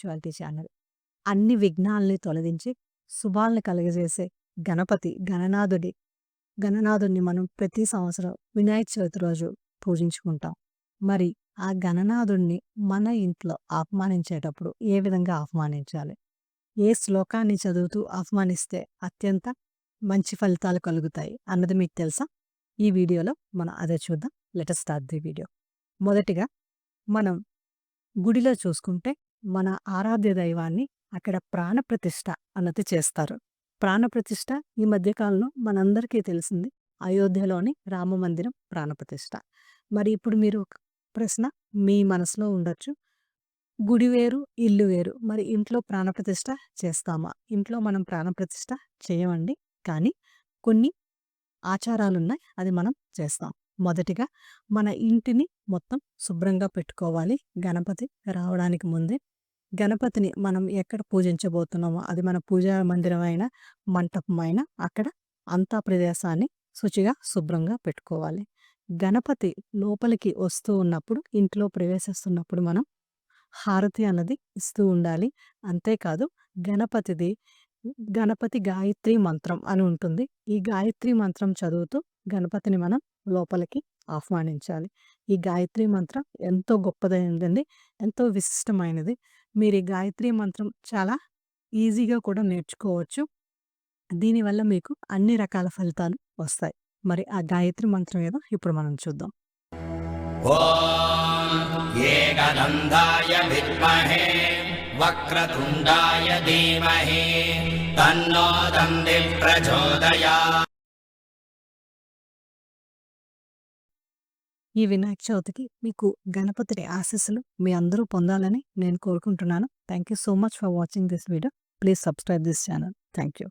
Spirituality channel. అన్ని విఘ్నాల్ని తొలగించి శుభాల్ని కలుగజేసే గణపతి గణనాథుడిని మనం ప్రతి సంవత్సరం వినాయక చవితి రోజు పూజించుకుంటాం. మరి ఆ గణనాథుడిని మన ఇంట్లో ఆహ్వానించేటప్పుడు ఏ విధంగా ఆహ్వానించాలి? ఏ శ్లోకాన్ని చదువుతూ ఆహ్వానిస్తే అత్యంత మంచి ఫలితాలు కలుగుతాయి అన్నది మీకు తెలుసా? ఈ వీడియోలో మనం అదే చూద్దాం. Let us start the video. మొదటిగా మనం గుడిలో చూసుకుంటే మన ఆరాధ్య దైవాన్ని అక్కడ ప్రాణప్రతిష్ఠ అన్నది చేస్తారు. ప్రాణప్రతిష్ఠ ఈ మధ్యకాలంలో మనందరికీ తెలిసింది అయోధ్యలోని రామమందిరం ప్రాణప్రతిష్ఠ. మరి ఇప్పుడు మీరు ఒక ప్రశ్న మీ మనసులో ఉండొచ్చు. గుడి వేరు, ఇల్లు వేరు. మరి ఇంట్లో ప్రాణప్రతిష్ఠ చేస్తామా? ఇంట్లో మనం ప్రాణప్రతిష్ఠ చేయమండి. కానీ కొన్ని ఆచారాలున్నాయి. అది మనం చేస్తాం. మొదటిగా మన ఇంటిని మొత్తం శుభ్రంగా పెట్టుకోవాలి. గణపతి రావడానికి ముందే గణపతిని మనం ఎక్కడ పూజించబోతున్నామో అది మన పూజా మందిరమైనా, మంటపమైనా అక్కడ అంతా ప్రదేశాన్ని శుచిగా, శుభ్రంగా పెట్టుకోవాలి. గణపతి లోపలికి వస్తూ ఉన్నప్పుడు, ఇంట్లో ప్రవేశిస్తున్నప్పుడు మనం హారతి అన్నది ఇస్తూ ఉండాలి. అంతేకాదు గణపతి గాయత్రి మంత్రం అని ఉంటుంది. ఈ గాయత్రి మంత్రం చదువుతూ గణపతిని మనం లోపలికి ఆహ్వానించాలి. ఈ గాయత్రి మంత్రం ఎంతో గొప్పదైనదండి. ఎంతో విశిష్టమైనది. మీరు ఈ గాయత్రి మంత్రం చాలా ఈజీగా కూడా నేర్చుకోవచ్చు. దీనివల్ల మీకు అన్ని రకాల ఫలితాలు వస్తాయి. మరి ఆ గాయత్రి మంత్రం ఏదో ఇప్పుడు మనం చూద్దాం. ఓం ఏకదంతాయ విద్మహే వక్రతుండాయ ధీమహి తన్నో దంది ప్రచోదయాత్. ఈ వినాయక చవితికి మీకు గణపతి ఆశీస్సులు మీ అందరూ పొందాలని నేను కోరుకుంటున్నాను. Thank you so much for watching this video. Please subscribe this channel. Thank you.